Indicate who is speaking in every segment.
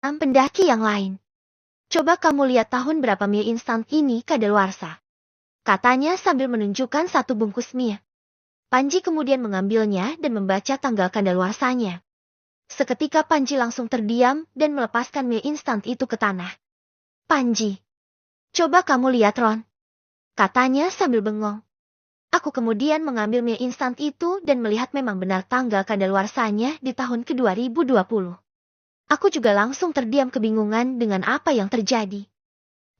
Speaker 1: Pendaki yang lain. Coba kamu lihat tahun berapa mie instan ini kadaluarsa. Katanya sambil menunjukkan satu bungkus mie. Panji kemudian mengambilnya dan membaca tanggal kadaluarsanya. Seketika Panji langsung terdiam dan melepaskan mie instan itu ke tanah. Panji, coba kamu lihat Ron. Katanya sambil bengong. Aku kemudian mengambil mie instan itu dan melihat memang benar tanggal kadaluarsanya di tahun ke-2020. Aku juga langsung terdiam kebingungan dengan apa yang terjadi.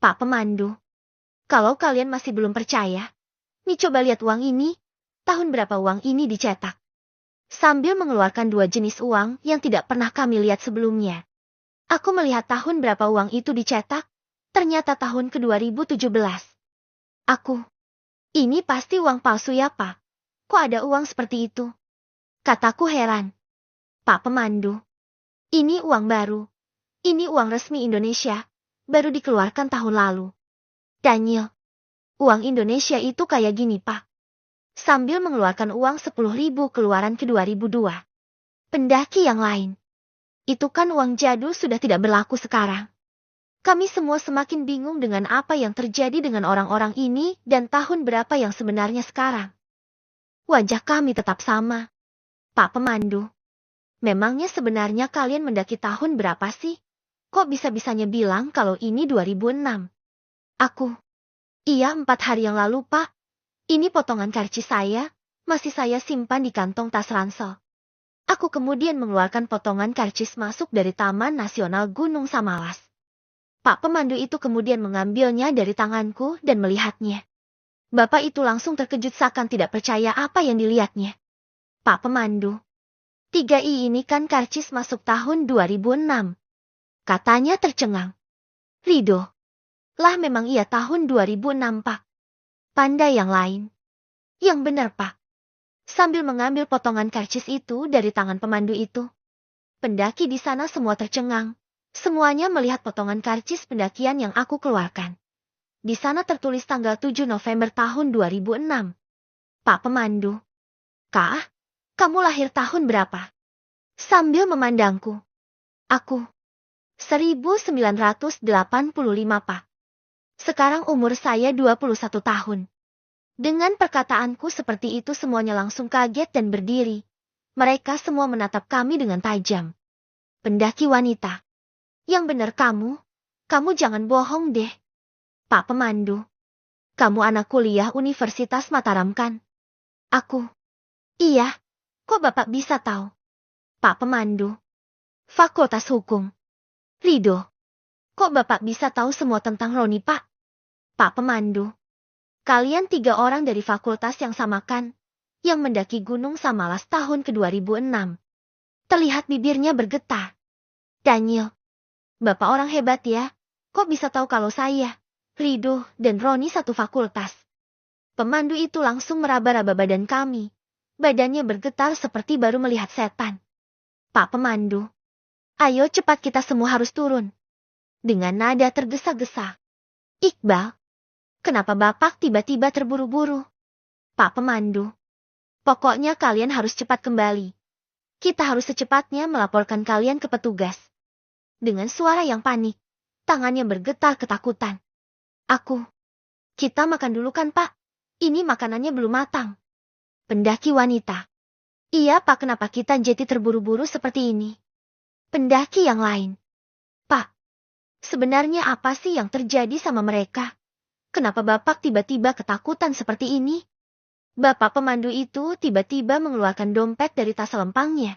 Speaker 1: Pak Pemandu, kalau kalian masih belum percaya, nih coba lihat uang ini, tahun berapa uang ini dicetak. Sambil mengeluarkan dua jenis uang yang tidak pernah kami lihat sebelumnya. Aku melihat tahun berapa uang itu dicetak, ternyata tahun ke-2017. Ini pasti uang palsu ya Pak? Kok ada uang seperti itu? Kataku heran. Pak Pemandu, ini uang baru. Ini uang resmi Indonesia, baru dikeluarkan tahun lalu. Daniel, uang Indonesia itu kayak gini Pak. Sambil mengeluarkan uang 10.000 keluaran ke-2002. Pendaki yang lain. Itu kan uang jadul sudah tidak berlaku sekarang. Kami semua semakin bingung dengan apa yang terjadi dengan orang-orang ini dan tahun berapa yang sebenarnya sekarang. Wajah kami tetap sama. Pak Pemandu, memangnya sebenarnya kalian mendaki tahun berapa sih? Kok bisa-bisanya bilang kalau ini 2006? Iya 4 hari yang lalu Pak. Ini potongan karcis saya, masih saya simpan di kantong tas ransel. Aku kemudian mengeluarkan potongan karcis masuk dari Taman Nasional Gunung Samalas. Pak Pemandu itu kemudian mengambilnya dari tanganku dan melihatnya. Bapak itu langsung terkejut seakan tidak percaya apa yang dilihatnya. Pak Pemandu, 3i ini kan karcis masuk tahun 2006. Katanya tercengang. Rido, lah memang iya tahun 2006 Pak. Pandai yang lain. Yang benar Pak. Sambil mengambil potongan karcis itu dari tangan pemandu itu. Pendaki di sana semua tercengang. Semuanya melihat potongan karcis pendakian yang aku keluarkan. Di sana tertulis tanggal 7 November tahun 2006. Pak Pemandu. Kak, kamu lahir tahun berapa? Sambil memandangku. 1985 Pak. Sekarang umur saya 21 tahun. Dengan perkataanku seperti itu semuanya langsung kaget dan berdiri. Mereka semua menatap kami dengan tajam. Pendaki wanita. Yang benar kamu jangan bohong deh. Pak Pemandu, kamu anak kuliah Universitas Mataram kan? Iya, kok Bapak bisa tahu? Pak Pemandu, Fakultas Hukum. Rido, kok Bapak bisa tahu semua tentang Roni Pak? Pak Pemandu, kalian 3 orang dari fakultas yang sama kan? Yang mendaki Gunung Samalas tahun ke-2006. Terlihat bibirnya bergetar. Daniel, Bapak orang hebat ya, kok bisa tahu kalau saya, Rido, dan Roni satu fakultas? Pemandu itu langsung meraba-raba badan kami. Badannya bergetar seperti baru melihat setan. Pak Pemandu, ayo cepat kita semua harus turun. Dengan nada tergesa-gesa. Iqbal, kenapa Bapak tiba-tiba terburu-buru? Pak Pemandu, pokoknya kalian harus cepat kembali. Kita harus secepatnya melaporkan kalian ke petugas. Dengan suara yang panik, tangannya bergetar ketakutan. Kita makan dulu kan Pak? Ini makanannya belum matang. Pendaki wanita. Iya Pak, kenapa kita jadi terburu-buru seperti ini? Pendaki yang lain. Pak, sebenarnya apa sih yang terjadi sama mereka? Kenapa Bapak tiba-tiba ketakutan seperti ini? Bapak pemandu itu tiba-tiba mengeluarkan dompet dari tas lempangnya.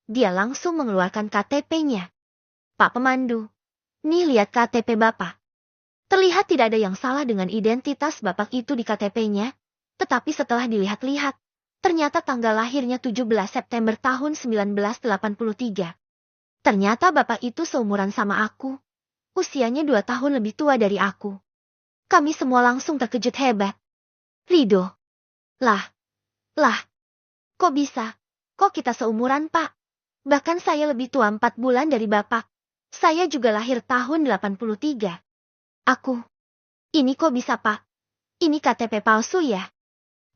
Speaker 1: Dia langsung mengeluarkan KTP-nya. Pak Pemandu, nih lihat KTP Bapak. Terlihat tidak ada yang salah dengan identitas Bapak itu di KTP-nya, tetapi setelah dilihat-lihat, ternyata tanggal lahirnya 17 September tahun 1983. Ternyata Bapak itu seumuran sama aku. Usianya 2 tahun lebih tua dari aku. Kami semua langsung terkejut hebat. Rido. Lah, kok bisa? Kok kita seumuran Pak? Bahkan saya lebih tua 4 bulan dari Bapak. Saya juga lahir tahun 83. Ini kok bisa Pak? Ini KTP palsu ya?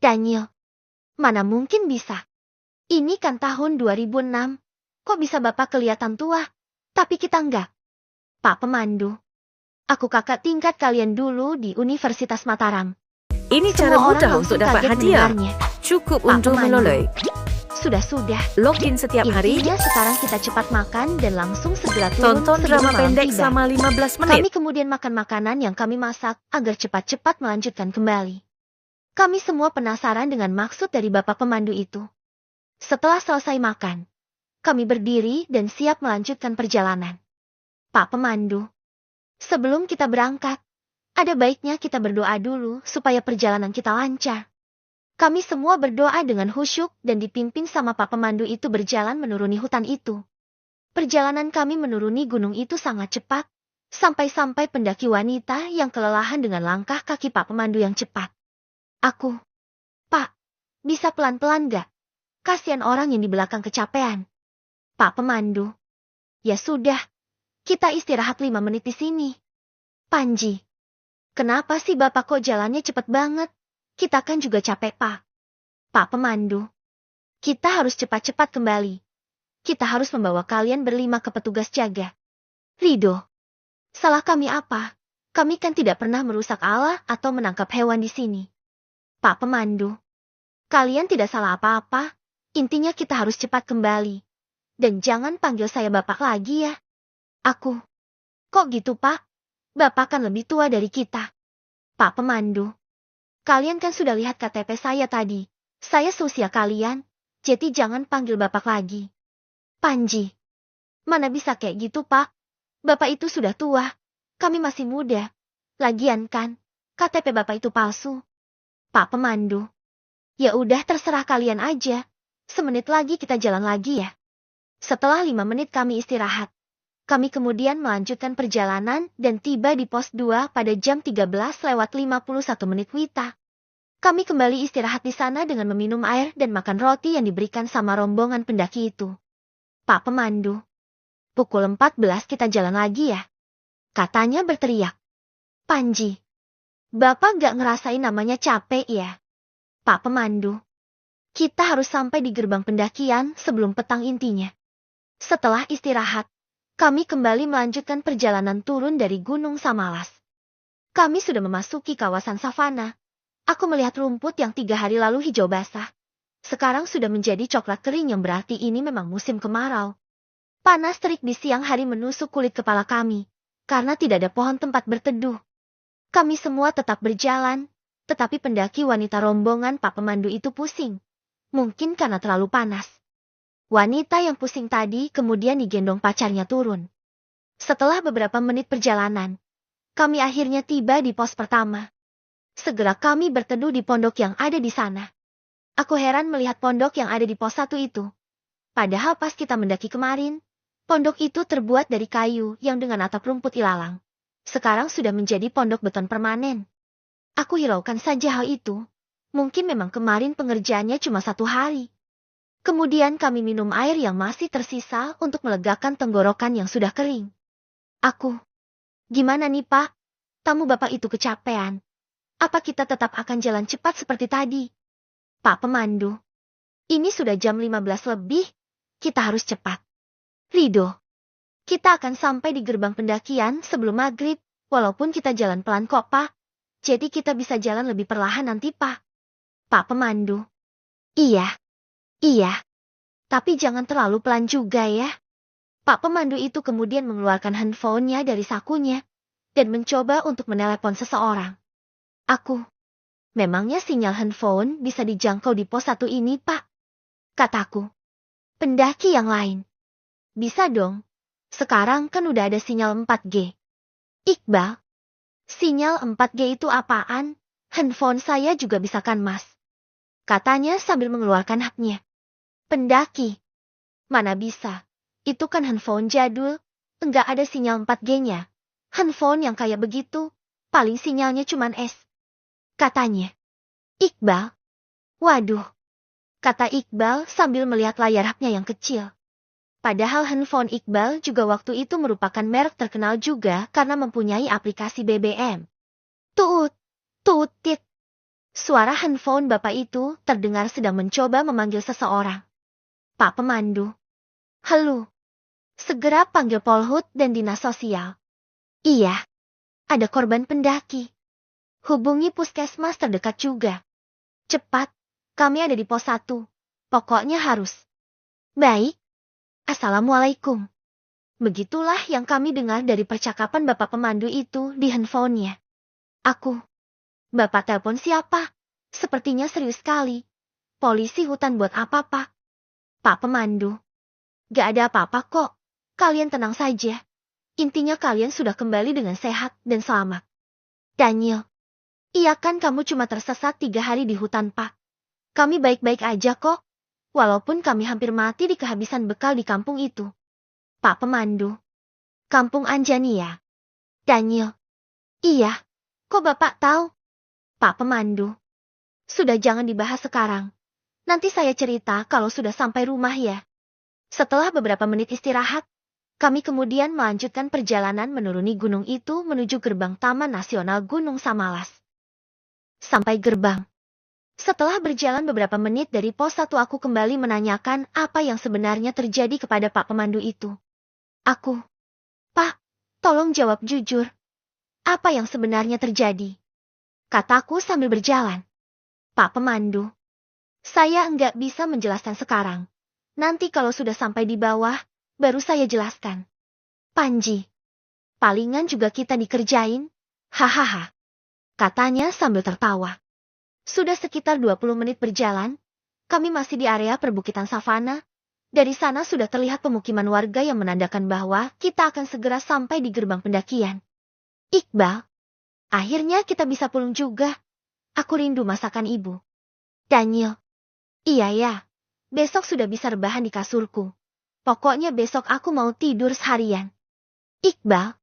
Speaker 1: Daniel, mana mungkin bisa? Ini kan tahun 2006. Kok bisa Bapak kelihatan tua? Tapi kita enggak. Pak Pemandu. Aku kakak tingkat kalian dulu di Universitas Mataram.
Speaker 2: Ini cara
Speaker 1: Semua orang
Speaker 2: mudah
Speaker 1: langsung
Speaker 2: untuk dapat
Speaker 1: kaget
Speaker 2: hadiah.
Speaker 1: mendengarnya.
Speaker 2: Cukup
Speaker 1: Pak
Speaker 2: untuk
Speaker 1: Pemandu.
Speaker 2: meloloi.
Speaker 1: Sudah.
Speaker 2: Login setiap hari.
Speaker 1: Intinya sekarang kita cepat makan dan langsung segera turun
Speaker 2: Tonton
Speaker 1: sebelum
Speaker 2: drama
Speaker 1: malam
Speaker 2: pendek
Speaker 1: tiba.
Speaker 2: selama 15
Speaker 1: Kami
Speaker 2: menit.
Speaker 1: kemudian makan makanan yang kami masak agar cepat-cepat melanjutkan kembali. Kami semua penasaran dengan maksud dari Bapak Pemandu itu. Setelah selesai makan, kami berdiri dan siap melanjutkan perjalanan. Pak Pemandu, sebelum kita berangkat, ada baiknya kita berdoa dulu supaya perjalanan kita lancar. Kami semua berdoa dengan khusyuk dan dipimpin sama Pak Pemandu itu berjalan menuruni hutan itu. Perjalanan kami menuruni gunung itu sangat cepat, sampai-sampai pendaki wanita yang kelelahan dengan langkah kaki Pak Pemandu yang cepat. Aku, Pak, bisa pelan-pelan gak? Kasihan orang yang di belakang kecapean. Pak Pemandu, ya sudah, kita istirahat 5 menit di sini. Panji, kenapa sih Bapak kok jalannya cepet banget? Kita kan juga capek, Pak. Pak Pemandu, kita harus cepat-cepat kembali. Kita harus membawa kalian berlima ke petugas jaga. Rido, salah kami apa? Kami kan tidak pernah merusak alat atau menangkap hewan di sini. Pak Pemandu, kalian tidak salah apa-apa. Intinya kita harus cepat kembali. Dan jangan panggil saya Bapak lagi ya. Aku. Kok gitu, Pak? Bapak kan lebih tua dari kita. Pak Pemandu, kalian kan sudah lihat KTP saya tadi. Saya seusia kalian, jadi jangan panggil Bapak lagi. Panji, mana bisa kayak gitu, Pak? Bapak itu sudah tua. Kami masih muda. Lagian kan, KTP Bapak itu palsu. Pak Pemandu, ya udah terserah kalian aja. Semenit lagi kita jalan lagi ya. Setelah 5 menit kami istirahat. Kami kemudian melanjutkan perjalanan dan tiba di pos 2 pada jam 13:51 WITA. Kami kembali istirahat di sana dengan meminum air dan makan roti yang diberikan sama rombongan pendaki itu. Pak Pemandu, pukul 14 kita jalan lagi ya. Katanya berteriak. Panji, Bapak gak ngerasain namanya capek ya? Pak Pemandu, kita harus sampai di gerbang pendakian sebelum petang intinya. Setelah istirahat, kami kembali melanjutkan perjalanan turun dari Gunung Samalas. Kami sudah memasuki kawasan savana. Aku melihat rumput yang 3 hari lalu hijau basah. Sekarang sudah menjadi coklat kering yang berarti ini memang musim kemarau. Panas terik di siang hari menusuk kulit kepala kami, karena tidak ada pohon tempat berteduh. Kami semua tetap berjalan, tetapi pendaki wanita rombongan Pak Pemandu itu pusing. Mungkin karena terlalu panas. Wanita yang pusing tadi kemudian digendong pacarnya turun. Setelah beberapa menit perjalanan, kami akhirnya tiba di pos pertama. Segera kami berteduh di pondok yang ada di sana. Aku heran melihat pondok yang ada di pos 1 itu. Padahal pas kita mendaki kemarin, pondok itu terbuat dari kayu yang dengan atap rumput ilalang. Sekarang sudah menjadi pondok beton permanen. Aku hiraukan saja hal itu. Mungkin memang kemarin pengerjaannya cuma 1 hari. Kemudian kami minum air yang masih tersisa untuk melegakan tenggorokan yang sudah kering. Aku, gimana nih Pak? Tamu Bapak itu kecapean. Apa kita tetap akan jalan cepat seperti tadi? Pak Pemandu, ini sudah jam 15 lebih, kita harus cepat. Rido, kita akan sampai di gerbang pendakian sebelum maghrib, walaupun kita jalan pelan kok Pak. Jadi kita bisa jalan lebih perlahan nanti Pak. Pak Pemandu, iya, tapi jangan terlalu pelan juga ya. Pak Pemandu itu kemudian mengeluarkan handphonenya dari sakunya, dan mencoba untuk menelepon seseorang. Aku, memangnya sinyal handphone bisa dijangkau di pos 1 ini Pak? Kataku, pendaki yang lain. Bisa dong, sekarang kan udah ada sinyal 4G. Iqbal, sinyal 4G itu apaan? Handphone saya juga bisa kan Mas? Katanya sambil mengeluarkan haknya. Pendaki. Mana bisa. Itu kan handphone jadul. Enggak ada sinyal 4G-nya. Handphone yang kayak begitu. Paling sinyalnya cuman S. Katanya. Iqbal. Waduh. Kata Iqbal sambil melihat layar HP-nya yang kecil. Padahal handphone Iqbal juga waktu itu merupakan merek terkenal juga karena mempunyai aplikasi BBM. Tuut. Tit. Suara handphone Bapak itu terdengar sedang mencoba memanggil seseorang. Pak Pemandu. Halo. Segera panggil Polhut dan Dinas Sosial. Iya, ada korban pendaki. Hubungi puskesmas terdekat juga. Cepat, kami ada di pos 1. Pokoknya harus. Baik. Assalamualaikum. Begitulah yang kami dengar dari percakapan Bapak pemandu itu di handphonenya. Aku. Bapak telepon siapa? Sepertinya serius sekali. Polisi hutan buat apa, Pak? Pak pemandu. Gak ada apa-apa kok. Kalian tenang saja. Intinya kalian sudah kembali dengan sehat dan selamat. Daniel. Iya kan kamu cuma tersesat 3 hari di hutan, Pak. Kami baik-baik aja kok. Walaupun kami hampir mati di kehabisan bekal di kampung itu. Pak pemandu. Kampung Anjani ya? Daniel. Iya. Kok Bapak tahu? Pak pemandu. Sudah jangan dibahas sekarang. Nanti saya cerita kalau sudah sampai rumah ya. Setelah beberapa menit istirahat, kami kemudian melanjutkan perjalanan menuruni gunung itu menuju gerbang Taman Nasional Gunung Samalas. Sampai gerbang. Setelah berjalan beberapa menit dari pos 1 aku kembali menanyakan apa yang sebenarnya terjadi kepada Pak pemandu itu. Aku. Pak, tolong jawab jujur. Apa yang sebenarnya terjadi? Kataku sambil berjalan. Pak pemandu. Saya enggak bisa menjelaskan sekarang. Nanti kalau sudah sampai di bawah, baru saya jelaskan. Panji. Palingan juga kita dikerjain. Hahaha. Katanya sambil tertawa. Sudah sekitar 20 menit berjalan, kami masih di area perbukitan savana. Dari sana sudah terlihat pemukiman warga yang menandakan bahwa kita akan segera sampai di gerbang pendakian. Iqbal, akhirnya kita bisa pulang juga. Aku rindu masakan ibu. Daniel, iya ya, besok sudah bisa rebahan di kasurku. Pokoknya besok aku mau tidur seharian. Iqbal,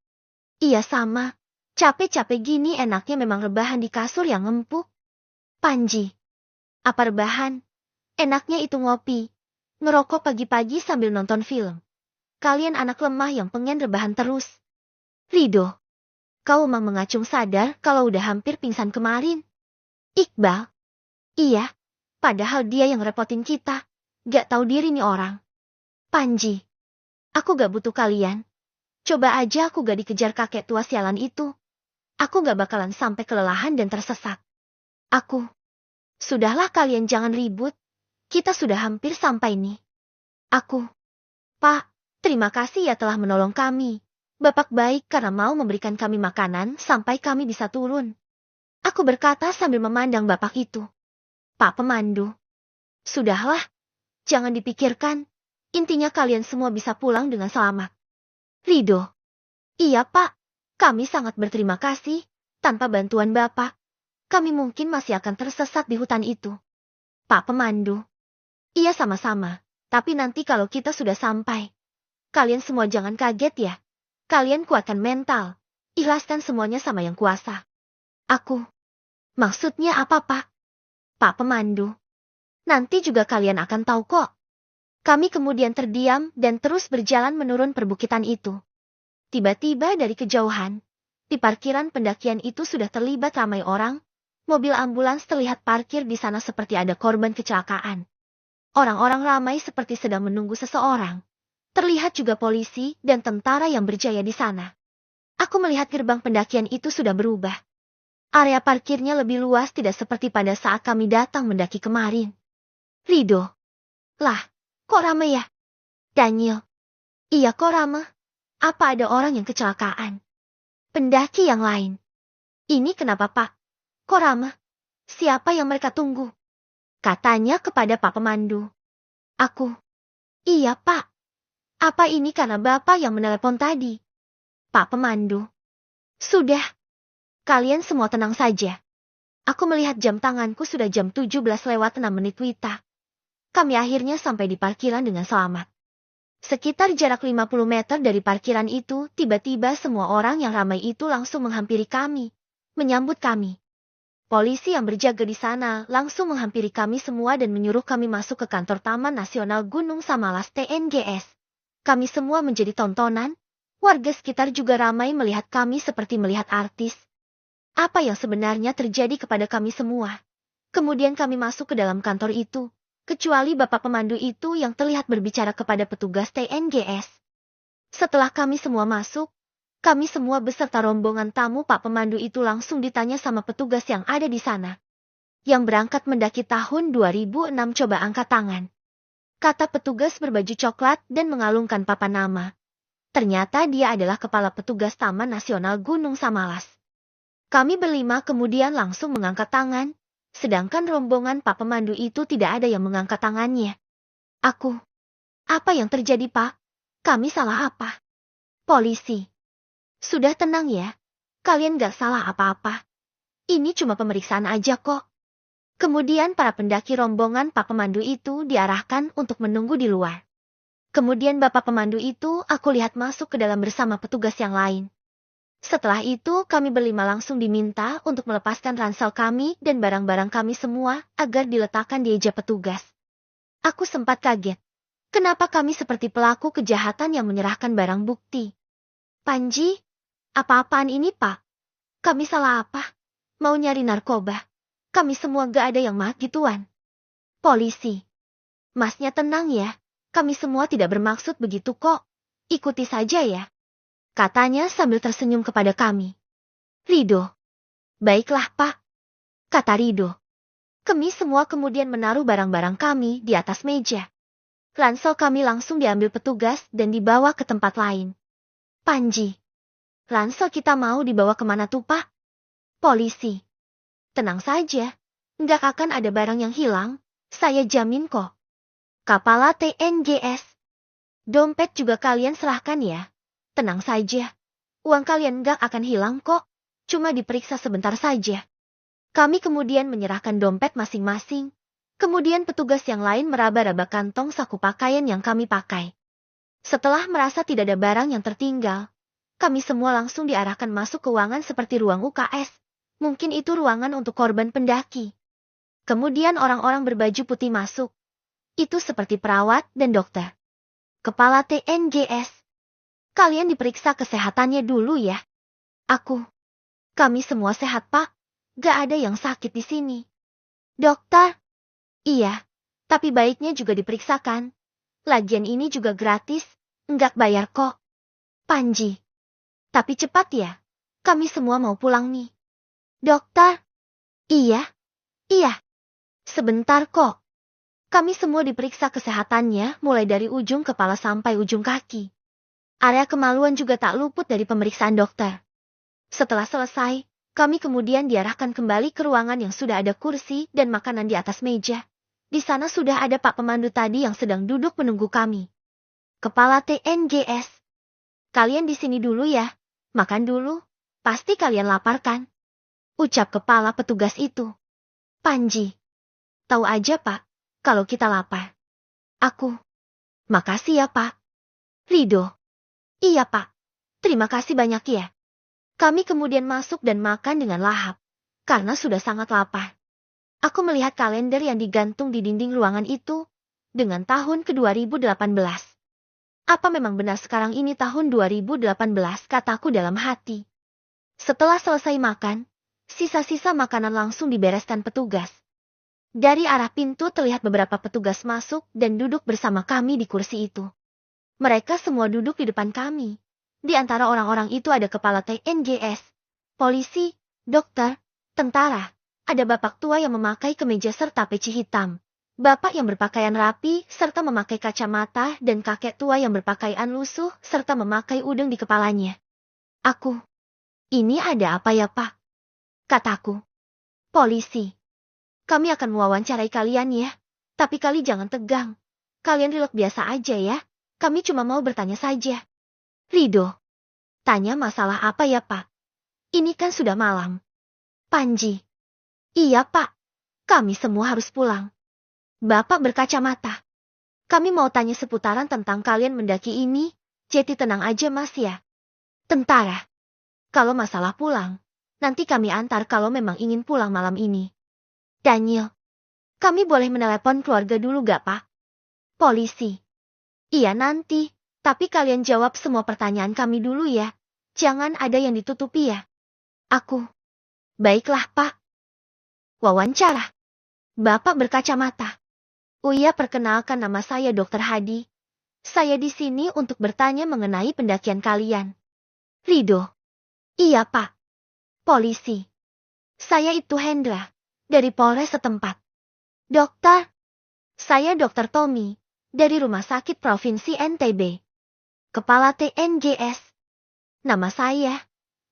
Speaker 1: iya sama. Capek-capek gini enaknya memang rebahan di kasur yang empuk. Panji. Apa rebahan? Enaknya itu ngopi. Ngerokok pagi-pagi sambil nonton film. Kalian anak lemah yang pengen rebahan terus. Rido. Kau emang mengacung sadar kalau udah hampir pingsan kemarin. Iqbal. Iya. Padahal dia yang repotin kita. Gak tahu diri nih orang. Panji. Aku gak butuh kalian. Coba aja aku gak dikejar kakek tua sialan itu. Aku gak bakalan sampai kelelahan dan tersesat. Aku. Sudahlah kalian jangan ribut. Kita sudah hampir sampai nih. Aku. Pak, terima kasih ya telah menolong kami. Bapak baik karena mau memberikan kami makanan sampai kami bisa turun. Aku berkata sambil memandang bapak itu. Pak pemandu. Sudahlah. Jangan dipikirkan. Intinya kalian semua bisa pulang dengan selamat. Rido. Iya Pak. Kami sangat berterima kasih. Tanpa bantuan Bapak, kami mungkin masih akan tersesat di hutan itu. Pak pemandu. Iya sama-sama. Tapi nanti kalau kita sudah sampai, kalian semua jangan kaget ya. Kalian kuatkan mental. Ikhlaskan semuanya sama yang kuasa. Aku. Maksudnya apa Pak? Pak pemandu. Nanti juga kalian akan tahu kok. Kami kemudian terdiam dan terus berjalan menurun perbukitan itu. Tiba-tiba dari kejauhan, di parkiran pendakian itu sudah terlibat ramai orang. Mobil ambulans terlihat parkir di sana seperti ada korban kecelakaan. Orang-orang ramai seperti sedang menunggu seseorang. Terlihat juga polisi dan tentara yang berjaya di sana. Aku melihat gerbang pendakian itu sudah berubah. Area parkirnya lebih luas tidak seperti pada saat kami datang mendaki kemarin. Rido. Lah, kok ramai ya? Daniel. Iya kok ramai. Apa ada orang yang kecelakaan? Pendaki yang lain. Ini kenapa Pak? Kok ramah? Siapa yang mereka tunggu? Katanya kepada Pak pemandu. Aku. Iya Pak. Apa ini karena Bapak yang menelepon tadi? Pak pemandu. Sudah. Kalian semua tenang saja. Aku melihat jam tanganku sudah jam 17:06 Wita. Kami akhirnya sampai di parkiran dengan selamat. Sekitar jarak 50 meter dari parkiran itu, tiba-tiba semua orang yang ramai itu langsung menghampiri kami, menyambut kami. Polisi yang berjaga di sana langsung menghampiri kami semua dan menyuruh kami masuk ke kantor Taman Nasional Gunung Samalas TNGS. Kami semua menjadi tontonan, warga sekitar juga ramai melihat kami seperti melihat artis. Apa yang sebenarnya terjadi kepada kami semua? Kemudian kami masuk ke dalam kantor itu. Kecuali Bapak pemandu itu yang terlihat berbicara kepada petugas TNGS. Setelah kami semua masuk, Kami semua beserta rombongan tamu Pak Pemandu itu langsung ditanya sama petugas yang ada di sana. Yang berangkat mendaki tahun 2006 coba angkat tangan. Kata petugas berbaju coklat dan mengalungkan papan nama. Ternyata dia adalah kepala petugas Taman Nasional Gunung Samalas. Kami berlima kemudian langsung mengangkat tangan, sedangkan rombongan Pak Pemandu itu tidak ada yang mengangkat tangannya. Aku. Apa yang terjadi, Pak? Kami salah apa? Polisi. Sudah tenang ya. Kalian gak salah apa-apa. Ini cuma pemeriksaan aja kok. Kemudian para pendaki rombongan Pak Pemandu itu diarahkan untuk menunggu di luar. Kemudian Bapak Pemandu itu aku lihat masuk ke dalam bersama petugas yang lain. Setelah itu kami berlima langsung diminta untuk melepaskan ransel kami dan barang-barang kami semua agar diletakkan di eja petugas. Aku sempat kaget. Kenapa kami seperti pelaku kejahatan yang menyerahkan barang bukti? Panji, apa-apaan ini Pak? Kami salah apa? Mau nyari narkoba? Kami semua gak ada yang mah gituan. Polisi. Masnya tenang ya. Kami semua tidak bermaksud begitu kok. Ikuti saja ya. Katanya sambil tersenyum kepada kami. Rido. Baiklah Pak. Kata Rido. Kami semua kemudian menaruh barang-barang kami di atas meja. Ransel kami langsung diambil petugas dan dibawa ke tempat lain. Panji. Ransel kita mau dibawa kemana tuh Pak? Polisi. Tenang saja. Nggak akan ada barang yang hilang. Saya jamin kok. Kepala TNGS. Dompet juga kalian serahkan ya. Tenang saja. Uang kalian nggak akan hilang kok. Cuma diperiksa sebentar saja. Kami kemudian menyerahkan dompet masing-masing. Kemudian petugas yang lain meraba-raba kantong saku pakaian yang kami pakai. Setelah merasa tidak ada barang yang tertinggal, kami semua langsung diarahkan masuk ke ruangan seperti ruang UKS. Mungkin itu ruangan untuk korban pendaki. Kemudian orang-orang berbaju putih masuk. Itu seperti perawat dan dokter. Kepala TNGS. Kalian diperiksa kesehatannya dulu ya. Aku. Kami semua sehat Pak. Gak ada yang sakit di sini. Dokter. Iya. Tapi baiknya juga diperiksakan. Lagian ini juga gratis. Enggak bayar kok. Panji. Tapi cepat ya. Kami semua mau pulang nih. Dokter. Iya. Iya. Sebentar kok. Kami semua diperiksa kesehatannya mulai dari ujung kepala sampai ujung kaki. Area kemaluan juga tak luput dari pemeriksaan dokter. Setelah selesai, kami kemudian diarahkan kembali ke ruangan yang sudah ada kursi dan makanan di atas meja. Di sana sudah ada Pak Pemandu tadi yang sedang duduk menunggu kami. Kepala TNGS. Kalian di sini dulu ya. Makan dulu. Pasti kalian lapar kan? Ucap kepala petugas itu. Panji. Tahu aja Pak, kalau kita lapar. Aku. Makasih ya Pak. Rido. Iya Pak. Terima kasih banyak ya. Kami kemudian masuk dan makan dengan lahap. Karena sudah sangat lapar. Aku melihat kalender yang digantung di dinding ruangan itu. Dengan tahun ke-2018. Apa memang benar sekarang ini tahun 2018 kataku dalam hati. Setelah selesai makan. Sisa-sisa makanan langsung dibereskan petugas. Dari arah pintu terlihat beberapa petugas masuk dan duduk bersama kami di kursi itu. Mereka semua duduk di depan kami. Di antara orang-orang itu ada kepala TNGS, polisi, dokter, tentara. Ada bapak tua yang memakai kemeja serta peci hitam. Bapak yang berpakaian rapi serta memakai kacamata dan kakek tua yang berpakaian lusuh serta memakai udeng di kepalanya. Aku. Ini ada apa ya Pak? Kataku. Polisi. Kami akan mewawancarai kalian ya. Tapi kali jangan tegang. Kalian rileks biasa aja ya. Kami cuma mau bertanya saja. Rido. Tanya masalah apa ya Pak? Ini kan sudah malam. Panji. Iya Pak. Kami semua harus pulang. Bapak berkacamata. Kami mau tanya seputaran tentang kalian mendaki ini. Jadi tenang aja Mas ya. Tentara. Kalau masalah pulang. Nanti kami antar kalau memang ingin pulang malam ini. Daniel. Kami boleh menelepon keluarga dulu gak Pak? Polisi. Iya nanti. Tapi kalian jawab semua pertanyaan kami dulu ya. Jangan ada yang ditutupi ya. Aku. Baiklah Pak. Wawancara. Bapak berkacamata. Uya perkenalkan nama saya Dr. Hadi. Saya di sini untuk bertanya mengenai pendakian kalian. Rido. Iya, Pak. Polisi. Saya itu Hendra, dari Polres setempat. Dokter. Saya Dokter Tommy, dari Rumah Sakit Provinsi NTB. Kepala TNGS. Nama saya,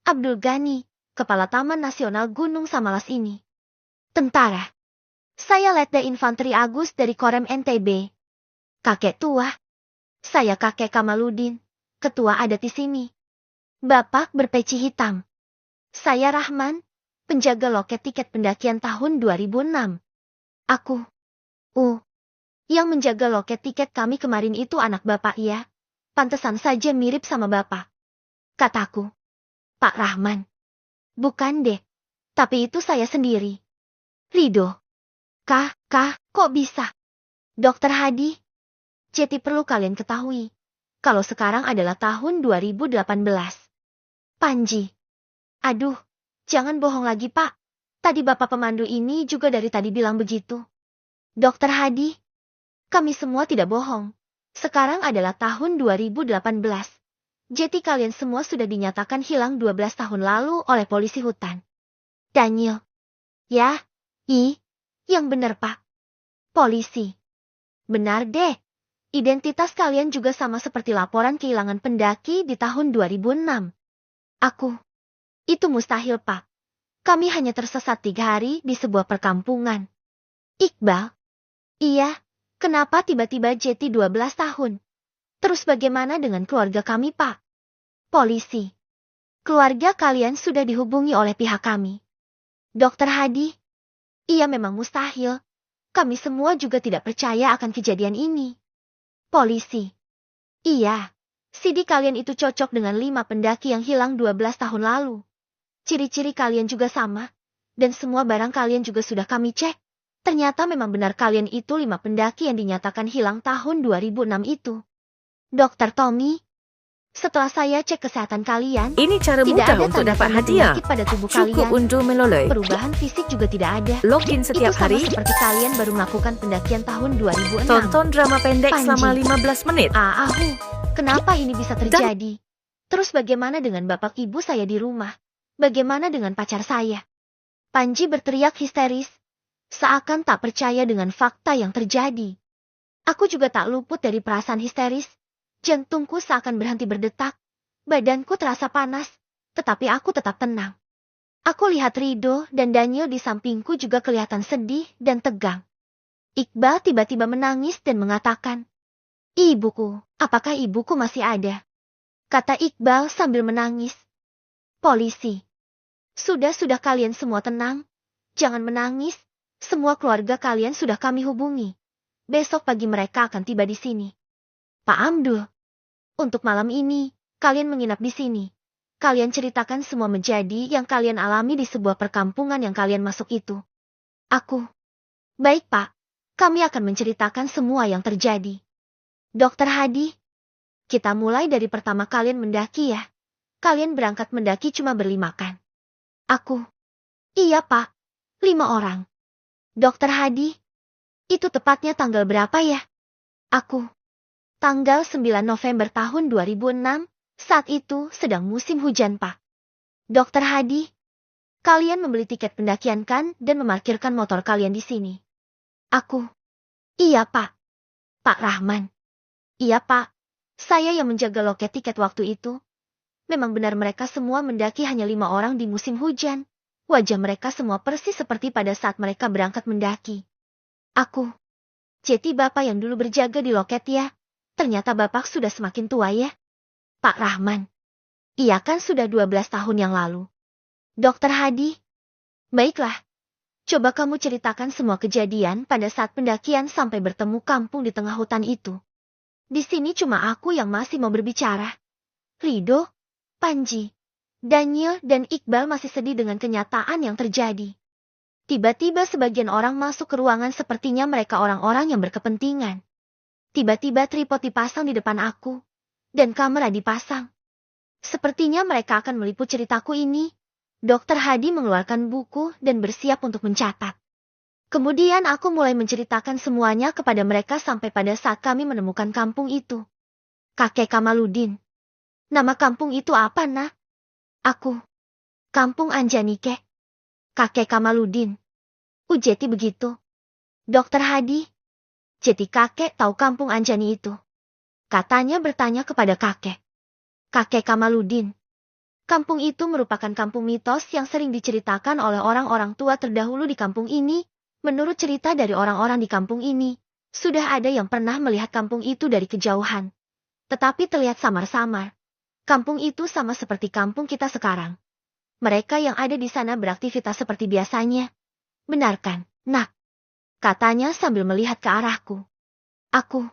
Speaker 1: Abdul Ghani, Kepala Taman Nasional Gunung Samalas ini. Tentara. Saya Letda Infanteri Agus dari Korem NTB. Kakek tua. Saya kakek Kamaludin, ketua adat di sini. Bapak berpeci hitam. Saya Rahman, penjaga loket tiket pendakian tahun 2006. Aku. Yang menjaga loket tiket kami kemarin itu anak bapak ya. Pantesan saja mirip sama bapak. Kataku. Pak Rahman. Bukan deh. Tapi itu saya sendiri. Rido. Kok bisa? Dokter Hadi. Jadi perlu kalian ketahui. Kalau sekarang adalah tahun 2018. Panji. Aduh, jangan bohong lagi Pak. Tadi Bapak pemandu ini juga dari tadi bilang begitu. Dokter Hadi. Kami semua tidak bohong. Sekarang adalah tahun 2018. Jadi kalian semua sudah dinyatakan hilang 12 tahun lalu oleh polisi hutan. Daniel. Ya, yang benar Pak. Polisi. Benar deh. Identitas kalian juga sama seperti laporan kehilangan pendaki di tahun 2006. Aku. Itu mustahil Pak. Kami hanya tersesat 3 hari di sebuah perkampungan. Iqbal. Iya, kenapa tiba-tiba Jeti 12 tahun? Terus bagaimana dengan keluarga kami Pak? Polisi. Keluarga kalian sudah dihubungi oleh pihak kami. Dokter Hadi. Iya memang mustahil. Kami semua juga tidak percaya akan kejadian ini. Polisi. Iya. CD kalian itu cocok dengan 5 pendaki yang hilang 12 tahun lalu. Ciri-ciri kalian juga sama. Dan semua barang kalian juga sudah kami cek. Ternyata memang benar kalian itu 5 pendaki yang dinyatakan hilang tahun 2006 itu. Dokter Tommy. Setelah saya cek kesehatan kalian,
Speaker 2: Ini cara
Speaker 1: tidak
Speaker 2: mudah
Speaker 1: ada
Speaker 2: untuk dapat
Speaker 1: tanda-tanda
Speaker 2: hadiah.
Speaker 1: penyakit pada tubuh
Speaker 2: Cukup
Speaker 1: kalian.
Speaker 2: unduh melalui
Speaker 1: Perubahan fisik juga tidak ada.
Speaker 2: login setiap
Speaker 1: Itu sama
Speaker 2: hari.
Speaker 1: seperti kalian baru melakukan pendakian tahun 2006.
Speaker 2: Tonton drama pendek
Speaker 1: Panji.
Speaker 2: selama 15 menit.
Speaker 1: Kenapa ini bisa terjadi? Terus bagaimana dengan bapak ibu saya di rumah? Bagaimana dengan pacar saya? Panji berteriak histeris. Seakan tak percaya dengan fakta yang terjadi. Aku juga tak luput dari perasaan histeris. Jantungku seakan berhenti berdetak. Badanku terasa panas. Tetapi aku tetap tenang. Aku lihat Rido dan Daniel di sampingku juga kelihatan sedih dan tegang. Iqbal tiba-tiba menangis dan mengatakan, "Ibuku, apakah ibuku masih ada?" Kata Iqbal sambil menangis. Polisi. Sudah kalian semua tenang. Jangan menangis. Semua keluarga kalian sudah kami hubungi. Besok pagi mereka akan tiba di sini. Pak Amdul. Untuk malam ini, kalian menginap di sini. Kalian ceritakan semua menjadi yang kalian alami di sebuah perkampungan yang kalian masuk itu. Aku. Baik Pak. Kami akan menceritakan semua yang terjadi. Dokter Hadi. Kita mulai dari pertama kalian mendaki ya. Kalian berangkat mendaki cuma berlima kan? Aku. Iya Pak. 5 orang. Dokter Hadi. Itu tepatnya tanggal berapa ya? Aku. Tanggal 9 November tahun 2006. Saat itu sedang musim hujan Pak. Dokter Hadi. Kalian membeli tiket pendakian kan dan memarkirkan motor kalian di sini? Aku. Iya Pak. Pak Rahman. Iya Pak. Saya yang menjaga loket tiket waktu itu. Memang benar mereka semua mendaki hanya 5 orang di musim hujan. Wajah mereka semua persis seperti pada saat mereka berangkat mendaki. Aku. Jadi Bapak yang dulu berjaga di loket ya. Ternyata Bapak sudah semakin tua ya. Pak Rahman. Iya kan sudah 12 tahun yang lalu. Dokter Hadi. Baiklah. Coba kamu ceritakan semua kejadian pada saat pendakian sampai bertemu kampung di tengah hutan itu. Di sini cuma aku yang masih mau berbicara. Rido, Panji, Daniel dan Iqbal masih sedih dengan kenyataan yang terjadi. Tiba-tiba sebagian orang masuk ke ruangan sepertinya mereka orang-orang yang berkepentingan. Tiba-tiba tripod dipasang di depan aku. Dan kamera dipasang. Sepertinya mereka akan meliput ceritaku ini. Dokter Hadi mengeluarkan buku dan bersiap untuk mencatat. Kemudian aku mulai menceritakan semuanya kepada mereka sampai pada saat kami menemukan kampung itu. Kakek Kamaludin. Nama kampung itu apa, Nak? Aku. Kampung Anjani kek. Kakek Kamaludin. Jeti begitu. Dokter Hadi. Jadi kakek tahu kampung Anjani itu. Katanya bertanya kepada kakek. Kakek Kamaludin. Kampung itu merupakan kampung mitos yang sering diceritakan oleh orang-orang tua terdahulu di kampung ini. Menurut cerita dari orang-orang di kampung ini, sudah ada yang pernah melihat kampung itu dari kejauhan. Tetapi terlihat samar-samar. Kampung itu sama seperti kampung kita sekarang. Mereka yang ada di sana beraktivitas seperti biasanya. Benar kan, Nak? Katanya sambil melihat ke arahku. Aku.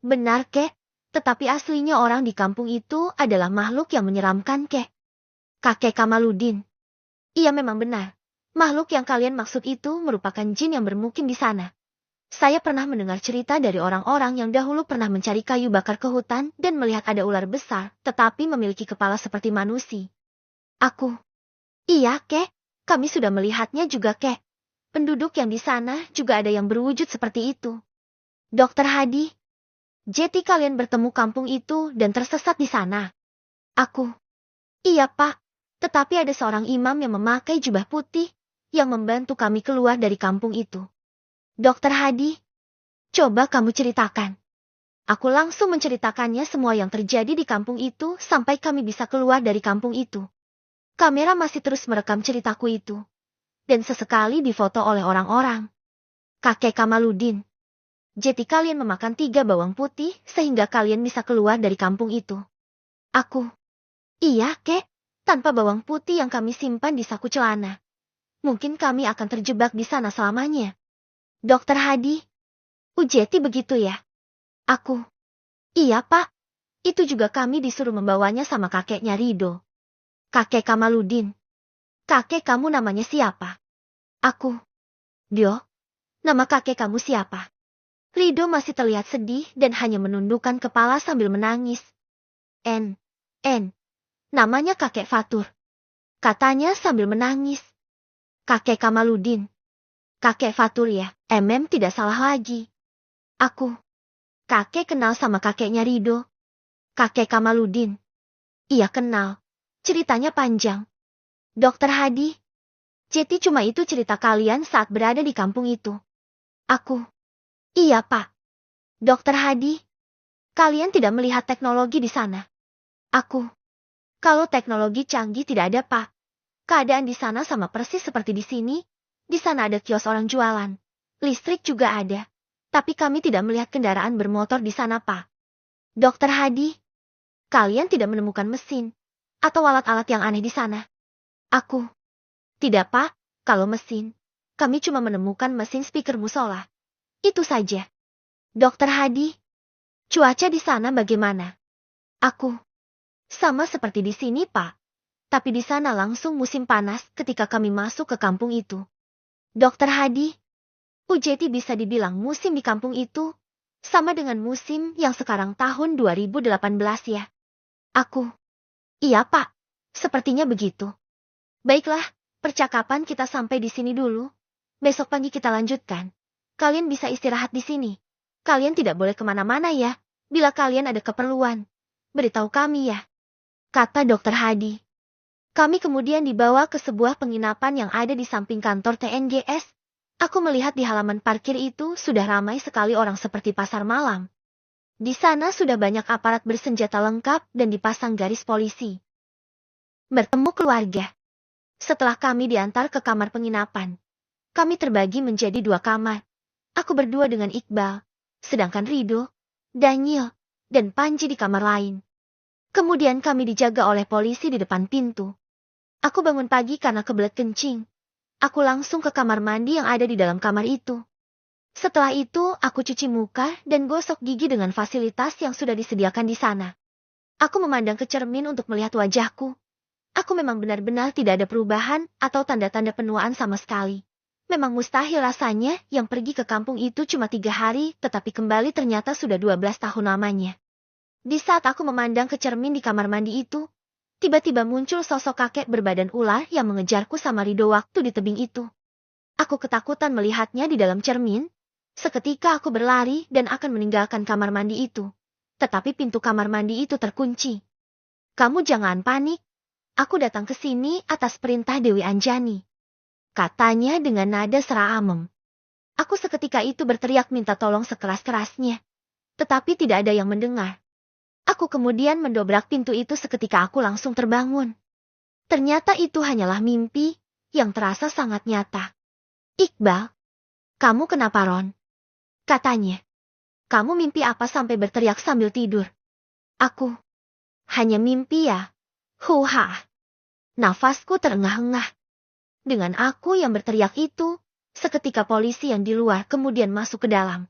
Speaker 1: Benar, kek. Tetapi aslinya orang di kampung itu adalah makhluk yang menyeramkan, kek. Kakek Kamaludin. Iya memang benar. Makhluk yang kalian maksud itu merupakan jin yang bermukim di sana. Saya pernah mendengar cerita dari orang-orang yang dahulu pernah mencari kayu bakar ke hutan dan melihat ada ular besar, tetapi memiliki kepala seperti manusia. Aku. Iya, kek. Kami sudah melihatnya juga, kek. Penduduk yang di sana juga ada yang berwujud seperti itu. Dokter Hadi. Jadi kalian bertemu kampung itu dan tersesat di sana. Aku. Iya, Pak. Tetapi ada seorang imam yang memakai jubah putih yang membantu kami keluar dari kampung itu. Dokter Hadi, coba kamu ceritakan. Aku langsung menceritakannya semua yang terjadi di kampung itu sampai kami bisa keluar dari kampung itu. Kamera masih terus merekam ceritaku itu. Dan sesekali difoto oleh orang-orang. Kakek Kamaludin. Jadi kalian memakan 3 bawang putih sehingga kalian bisa keluar dari kampung itu. Aku. Iya, kek. Tanpa bawang putih yang kami simpan di saku celana. Mungkin kami akan terjebak di sana selamanya. Dokter Hadi. Jeti begitu ya? Aku. Iya, Pak. Itu juga kami disuruh membawanya sama kakeknya Rido. Kakek Kamaludin. Kakek kamu namanya siapa? Aku. Dio. Nama kakek kamu siapa? Rido masih terlihat sedih dan hanya menundukkan kepala sambil menangis. N. Namanya kakek Fatur. Katanya sambil menangis. Kakek Kamaludin. Kakek Fatur ya, tidak salah lagi. Aku. Kakek kenal sama kakeknya Rido. Kakek Kamaludin. Iya kenal. Ceritanya panjang. Dokter Hadi. Jadi cuma itu cerita kalian saat berada di kampung itu. Aku. Iya, Pak. Dokter Hadi. Kalian tidak melihat teknologi di sana. Aku. Kalau teknologi canggih tidak ada, Pak. Keadaan di sana sama persis seperti di sini. Di sana ada kios orang jualan. Listrik juga ada. Tapi kami tidak melihat kendaraan bermotor di sana, Pak. Dokter Hadi. Kalian tidak menemukan mesin atau alat-alat yang aneh di sana. Aku. Tidak, Pak. Kalau mesin, kami cuma menemukan mesin speaker musola. Itu saja. Dokter Hadi. Cuaca di sana bagaimana? Aku. Sama seperti di sini, Pak. Tapi di sana langsung musim panas ketika kami masuk ke kampung itu. Dokter Hadi. Jeti bisa dibilang musim di kampung itu sama dengan musim yang sekarang tahun 2018 ya. Aku. Iya, Pak. Sepertinya begitu. Baiklah, percakapan kita sampai di sini dulu. Besok pagi kita lanjutkan. Kalian bisa istirahat di sini. Kalian tidak boleh kemana-mana ya. Bila kalian ada keperluan, beritahu kami ya. Kata Dokter Hadi. Kami kemudian dibawa ke sebuah penginapan yang ada di samping kantor TNGS. Aku melihat di halaman parkir itu sudah ramai sekali orang seperti pasar malam. Di sana sudah banyak aparat bersenjata lengkap dan dipasang garis polisi. Bertemu keluarga. Setelah kami diantar ke kamar penginapan, kami terbagi menjadi 2 kamar. Aku berdua dengan Iqbal, sedangkan Rido, Daniel, dan Panji di kamar lain. Kemudian kami dijaga oleh polisi di depan pintu. Aku bangun pagi karena kebelet kencing. Aku langsung ke kamar mandi yang ada di dalam kamar itu. Setelah itu, aku cuci muka dan gosok gigi dengan fasilitas yang sudah disediakan di sana. Aku memandang ke cermin untuk melihat wajahku. Aku memang benar-benar tidak ada perubahan atau tanda-tanda penuaan sama sekali. Memang mustahil rasanya yang pergi ke kampung itu cuma 3 hari, tetapi kembali ternyata sudah 12 tahun lamanya. Di saat aku memandang ke cermin di kamar mandi itu, tiba-tiba muncul sosok kakek berbadan ular yang mengejarku sama Rido waktu di tebing itu. Aku ketakutan melihatnya di dalam cermin. Seketika aku berlari dan akan meninggalkan kamar mandi itu. Tetapi pintu kamar mandi itu terkunci. Kamu jangan panik. Aku datang ke sini atas perintah Dewi Anjani. Katanya dengan nada seramem. Aku seketika itu berteriak minta tolong sekeras-kerasnya. Tetapi tidak ada yang mendengar. Aku kemudian mendobrak pintu itu seketika aku langsung terbangun. Ternyata itu hanyalah mimpi yang terasa sangat nyata. Iqbal, kamu kenapa Ron? Katanya. Kamu mimpi apa sampai berteriak sambil tidur? Aku. Hanya mimpi ya. Huha. Nafasku terengah-engah. Dengan aku yang berteriak itu, seketika polisi yang di luar kemudian masuk ke dalam.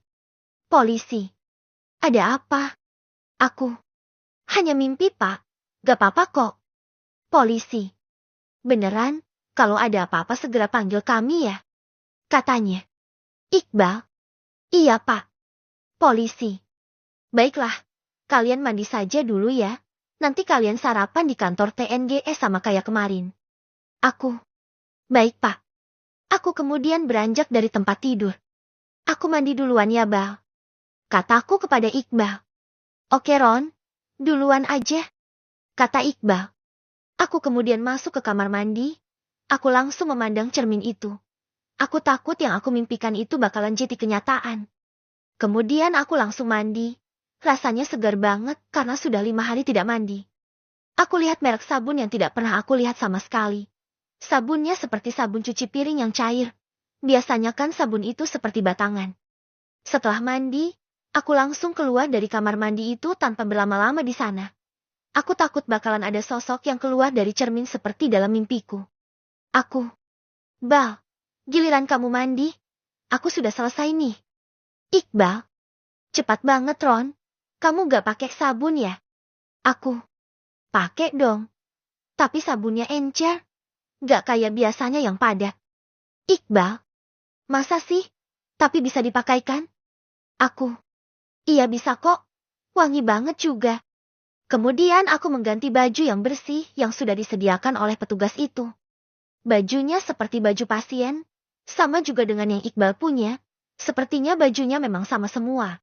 Speaker 1: Polisi. Ada apa? Aku. Hanya mimpi Pak. Gak apa-apa kok. Polisi. Beneran, kalau ada apa-apa segera panggil kami ya. Katanya. Iqbal. Iya Pak. Polisi. Baiklah, kalian mandi saja dulu ya. Nanti kalian sarapan di kantor TNGS sama kayak kemarin. Aku. Baik Pak. Aku kemudian beranjak dari tempat tidur. Aku mandi duluan ya Bal. Kataku kepada Iqbal. Oke Ron, duluan aja. Kata Iqbal. Aku kemudian masuk ke kamar mandi. Aku langsung memandang cermin itu. Aku takut yang aku mimpikan itu bakalan jadi kenyataan. Kemudian aku langsung mandi. Rasanya segar banget karena sudah 5 hari tidak mandi. Aku lihat merek sabun yang tidak pernah aku lihat sama sekali. Sabunnya seperti sabun cuci piring yang cair. Biasanya kan sabun itu seperti batangan. Setelah mandi, aku langsung keluar dari kamar mandi itu tanpa berlama-lama di sana. Aku takut bakalan ada sosok yang keluar dari cermin seperti dalam mimpiku. Aku. Bal, giliran kamu mandi. Aku sudah selesai nih. Iqbal. Cepat banget Ron. Kamu gak pakai sabun ya? Aku. Pakai dong. Tapi sabunnya encer. Gak kayak biasanya yang padat. Iqbal. Masa sih? Tapi bisa dipakai kan? Aku. Iya bisa kok. Wangi banget juga. Kemudian aku mengganti baju yang bersih yang sudah disediakan oleh petugas itu. Bajunya seperti baju pasien. Sama juga dengan yang Iqbal punya. Sepertinya bajunya memang sama semua.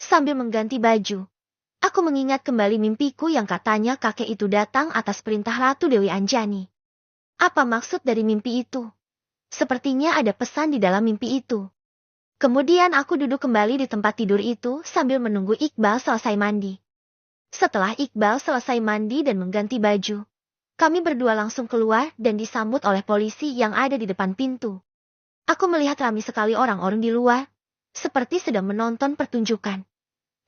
Speaker 1: Sambil mengganti baju, aku mengingat kembali mimpiku yang katanya kakek itu datang atas perintah Ratu Dewi Anjani. Apa maksud dari mimpi itu? Sepertinya ada pesan di dalam mimpi itu. Kemudian aku duduk kembali di tempat tidur itu sambil menunggu Iqbal selesai mandi. Setelah Iqbal selesai mandi dan mengganti baju, kami berdua langsung keluar dan disambut oleh polisi yang ada di depan pintu. Aku melihat ramai sekali orang-orang di luar, seperti sedang menonton pertunjukan.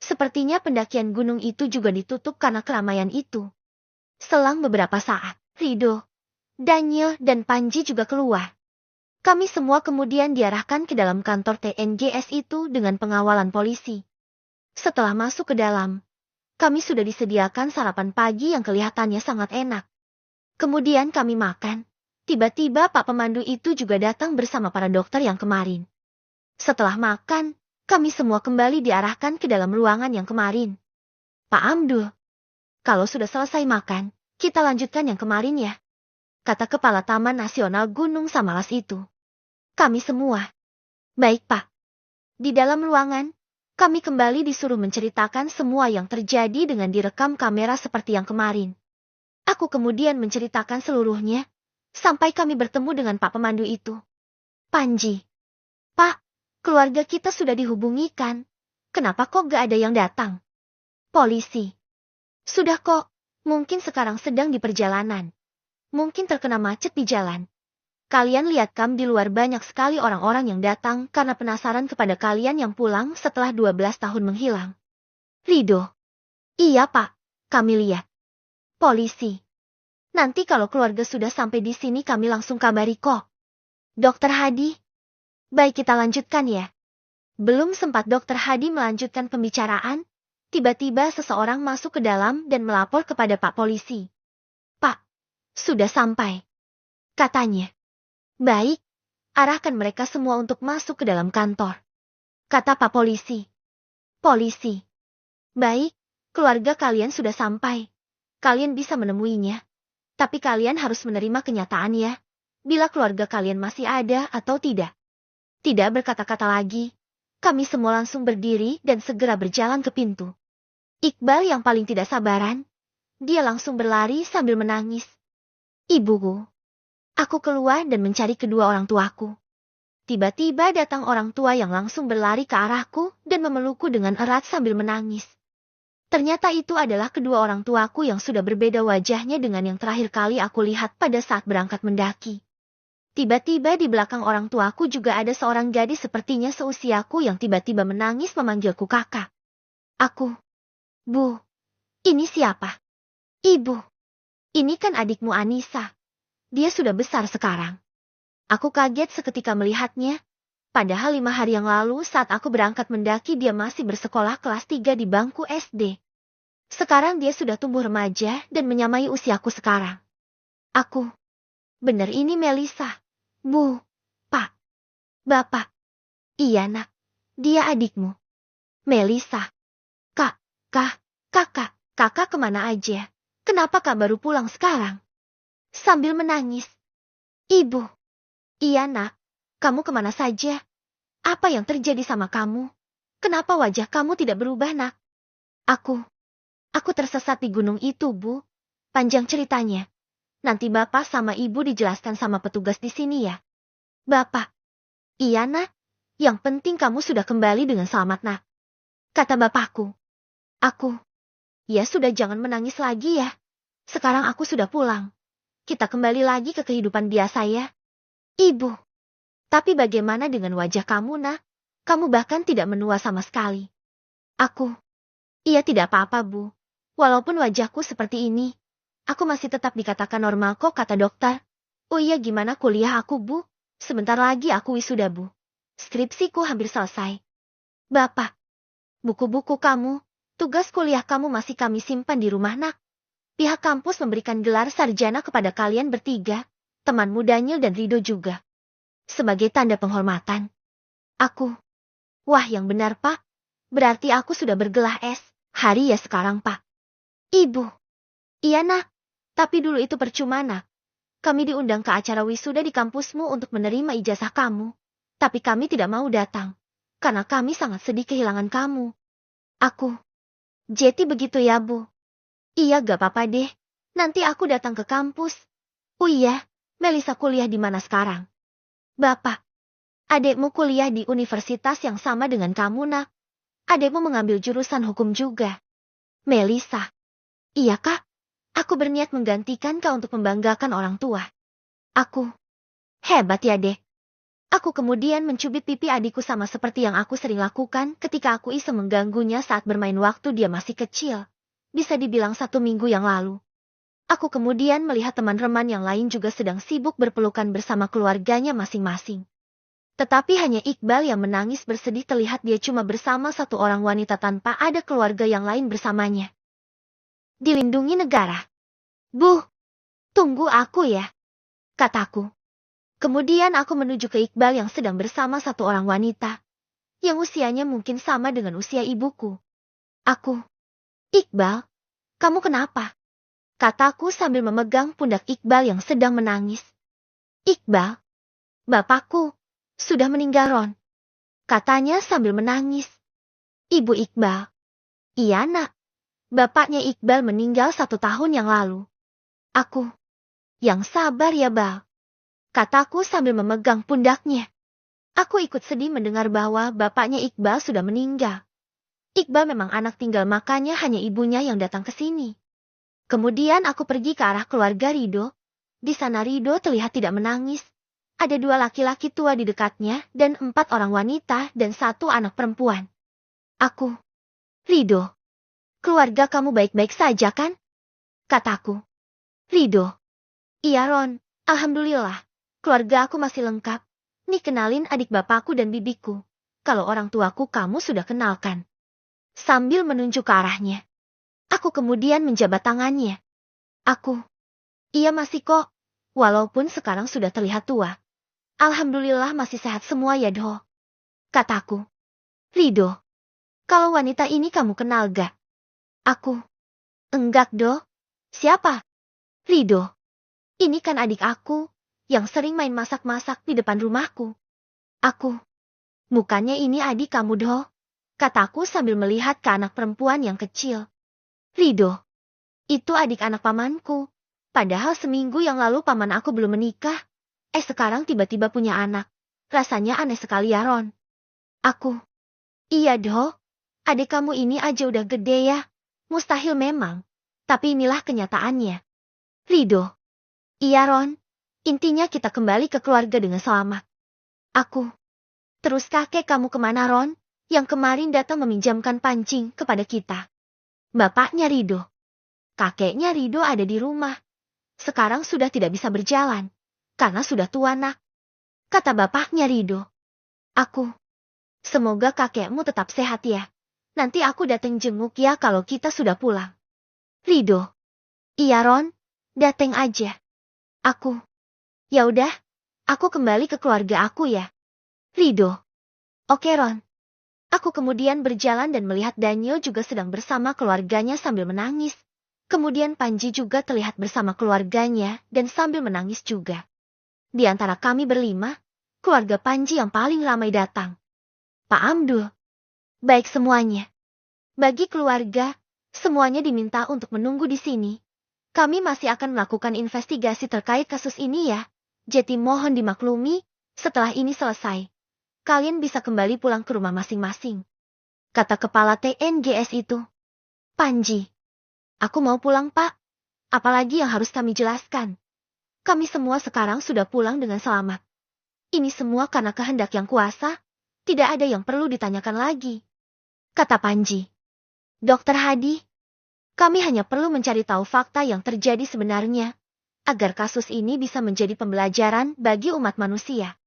Speaker 1: Sepertinya pendakian gunung itu juga ditutup karena keramaian itu. Selang beberapa saat, Rido, Daniel, dan Panji juga keluar. Kami semua kemudian diarahkan ke dalam kantor TNGS itu dengan pengawalan polisi. Setelah masuk ke dalam, kami sudah disediakan sarapan pagi yang kelihatannya sangat enak. Kemudian kami makan. Tiba-tiba Pak Pemandu itu juga datang bersama para dokter yang kemarin. Setelah makan, kami semua kembali diarahkan ke dalam ruangan yang kemarin. Pak Amdul, kalau sudah selesai makan, kita lanjutkan yang kemarin ya. Kata Kepala Taman Nasional Gunung Samalas itu. Kami semua. Baik Pak. Di dalam ruangan, kami kembali disuruh menceritakan semua yang terjadi dengan direkam kamera seperti yang kemarin. Aku kemudian menceritakan seluruhnya, sampai kami bertemu dengan Pak Pemandu itu. Panji. Pak. Keluarga kita sudah dihubungi kan? Kenapa kok gak ada yang datang? Polisi. Sudah kok, mungkin sekarang sedang di perjalanan. Mungkin terkena macet di jalan. Kalian lihat kan di luar banyak sekali orang-orang yang datang karena penasaran kepada kalian yang pulang setelah 12 tahun menghilang. Rido. Iya Pak, kami lihat. Polisi. Nanti kalau keluarga sudah sampai di sini kami langsung kabari kok. Dokter Hadi. Baik kita lanjutkan ya. Belum sempat Dokter Hadi melanjutkan pembicaraan, tiba-tiba seseorang masuk ke dalam dan melapor kepada Pak Polisi. Pak, sudah sampai. Katanya. Baik, arahkan mereka semua untuk masuk ke dalam kantor. Kata Pak Polisi. Polisi. Baik, keluarga kalian sudah sampai. Kalian bisa menemuinya. Tapi kalian harus menerima kenyataan ya. Bila keluarga kalian masih ada atau tidak. Tidak berkata-kata lagi, kami semua langsung berdiri dan segera berjalan ke pintu. Iqbal yang paling tidak sabaran, dia langsung berlari sambil menangis. Ibuku. Aku keluar dan mencari kedua orang tuaku. Tiba-tiba datang orang tua yang langsung berlari ke arahku dan memelukku dengan erat sambil menangis. Ternyata itu adalah kedua orang tuaku yang sudah berbeda wajahnya dengan yang terakhir kali aku lihat pada saat berangkat mendaki. Tiba-tiba di belakang orang tuaku juga ada seorang gadis sepertinya seusiaku yang tiba-tiba menangis memanggilku kakak. Aku. Bu. Ini siapa? Ibu. Ini kan adikmu Anissa. Dia sudah besar sekarang. Aku kaget seketika melihatnya. Padahal 5 hari yang lalu saat aku berangkat mendaki dia masih bersekolah kelas 3 di bangku SD. Sekarang dia sudah tumbuh remaja dan menyamai usiaku sekarang. Aku. Benar ini Melissa. Bu. Pak. Bapak. Iya nak. Dia adikmu. Melissa. Kakak kemana aja? Kenapa kak baru pulang sekarang? Sambil menangis. Ibu. Iya nak. Kamu kemana saja? Apa yang terjadi sama kamu? Kenapa wajah kamu tidak berubah nak? Aku tersesat di gunung itu bu. Panjang ceritanya. Nanti bapak sama ibu dijelaskan sama petugas di sini ya. Bapak. Iya nak. Yang penting kamu sudah kembali dengan selamat nak. Kata bapakku. Ya sudah jangan menangis lagi ya. Sekarang aku sudah pulang. Kita kembali lagi ke kehidupan biasa ya. Ibu. Tapi bagaimana dengan wajah kamu nak? Kamu bahkan tidak menua sama sekali. Iya tidak apa-apa bu. Walaupun wajahku seperti ini. Aku masih tetap dikatakan normal kok kata dokter. Oh iya gimana kuliah aku bu? Sebentar lagi aku wisuda bu. Skripsiku hampir selesai. Bapak. Buku-buku kamu. Tugas kuliah kamu masih kami simpan di rumah nak. Pihak kampus memberikan gelar sarjana kepada kalian bertiga, temanmu Daniel dan Rido juga. Sebagai tanda penghormatan. Wah yang benar pak. Berarti aku sudah bergelar S. Hari ya sekarang pak. Ibu. Iya nak. Tapi dulu itu percuma nak. Kami diundang ke acara wisuda di kampusmu untuk menerima ijazah kamu. Tapi kami tidak mau datang. Karena kami sangat sedih kehilangan kamu. Jadi begitu ya bu? Iya gak apa-apa deh. Nanti aku datang ke kampus. Oh iya, Melissa kuliah di mana sekarang? Bapak. Adekmu kuliah di universitas yang sama dengan kamu nak. Adekmu mengambil jurusan hukum juga. Melissa. Iya kak. Aku berniat menggantikan kau untuk membanggakan orang tua. Hebat ya dek. Aku kemudian mencubit pipi adikku sama seperti yang aku sering lakukan ketika aku iseng mengganggunya saat bermain waktu dia masih kecil. Bisa dibilang 1 minggu yang lalu. Aku kemudian melihat teman-teman yang lain juga sedang sibuk berpelukan bersama keluarganya masing-masing. Tetapi hanya Iqbal yang menangis bersedih terlihat dia cuma bersama satu orang wanita tanpa ada keluarga yang lain bersamanya. Dilindungi negara. Bu, tunggu aku ya. Kataku. Kemudian aku menuju ke Iqbal yang sedang bersama satu orang wanita. Yang usianya mungkin sama dengan usia ibuku. Iqbal, kamu kenapa? Kataku sambil memegang pundak Iqbal yang sedang menangis. Iqbal, bapakku, sudah meninggal Ron. Katanya sambil menangis. Ibu Iqbal. Iya nak. Bapaknya Iqbal meninggal 1 tahun yang lalu. Yang sabar ya Bal. Kataku sambil memegang pundaknya. Aku ikut sedih mendengar bahwa bapaknya Iqbal sudah meninggal. Iqbal memang anak tinggal makanya hanya ibunya yang datang ke sini. Kemudian aku pergi ke arah keluarga Rido. Di sana Rido terlihat tidak menangis. Ada 2 laki-laki tua di dekatnya dan 4 orang wanita dan 1 anak perempuan. Rido, keluarga kamu baik-baik saja kan? Kataku. Rido. Iya Ron, alhamdulillah. Keluarga aku masih lengkap. Nih kenalin adik bapakku dan bibiku. Kalau orang tuaku kamu sudah kenalkan. Sambil menunjuk ke arahnya. Aku kemudian menjabat tangannya. Iya masih kok. Walaupun sekarang sudah terlihat tua. Alhamdulillah masih sehat semua ya Do. Kataku. Rido. Kalau wanita ini kamu kenal gak? Enggak Do. Siapa? Rido. Ini kan adik aku. Yang sering main masak-masak di depan rumahku. Bukannya ini adik kamu Do. Kataku sambil melihat ke anak perempuan yang kecil. Rido. Itu adik anak pamanku. Padahal seminggu yang lalu paman aku belum menikah. Sekarang tiba-tiba punya anak. Rasanya aneh sekali ya, Ron. Aku. Iya, Do. Adik kamu ini aja udah gede ya. Mustahil memang. Tapi inilah kenyataannya. Rido. Iya, Ron. Intinya kita kembali ke keluarga dengan selamat. Aku. Terus kakek kamu kemana, Ron? Yang kemarin datang meminjamkan pancing kepada kita. Bapaknya Rido. Kakeknya Rido ada di rumah. Sekarang sudah tidak bisa berjalan. Karena sudah tua, Nak. Kata bapaknya Rido. Aku. Semoga kakekmu tetap sehat ya. Nanti aku datang jenguk ya kalau kita sudah pulang. Rido. Iya, Ron. Dateng aja. Aku. Ya udah. Aku kembali ke keluarga aku ya. Rido. Oke, Ron. Aku kemudian berjalan dan melihat Daniel juga sedang bersama keluarganya sambil menangis. Kemudian Panji juga terlihat bersama keluarganya dan sambil menangis juga. Di antara kami berlima, keluarga Panji yang paling ramai datang. Pak Amdul. Baik semuanya. Bagi keluarga, semuanya diminta untuk menunggu di sini. Kami masih akan melakukan investigasi terkait kasus ini ya. Jadi mohon dimaklumi, setelah ini selesai. Kalian bisa kembali pulang ke rumah masing-masing. Kata kepala TNGS itu. Panji. Aku mau pulang, Pak. Apalagi yang harus kami jelaskan. Kami semua sekarang sudah pulang dengan selamat. Ini semua karena kehendak yang kuasa. Tidak ada yang perlu ditanyakan lagi. Kata Panji. Dokter Hadi. Kami hanya perlu mencari tahu fakta yang terjadi sebenarnya. Agar kasus ini bisa menjadi pembelajaran bagi umat manusia.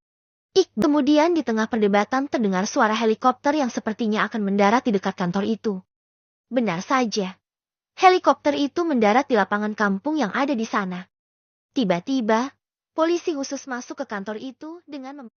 Speaker 1: Kemudian di tengah perdebatan terdengar suara helikopter yang sepertinya akan mendarat di dekat kantor itu. Benar saja. Helikopter itu mendarat di lapangan kampung yang ada di sana. Tiba-tiba, polisi khusus masuk ke kantor itu dengan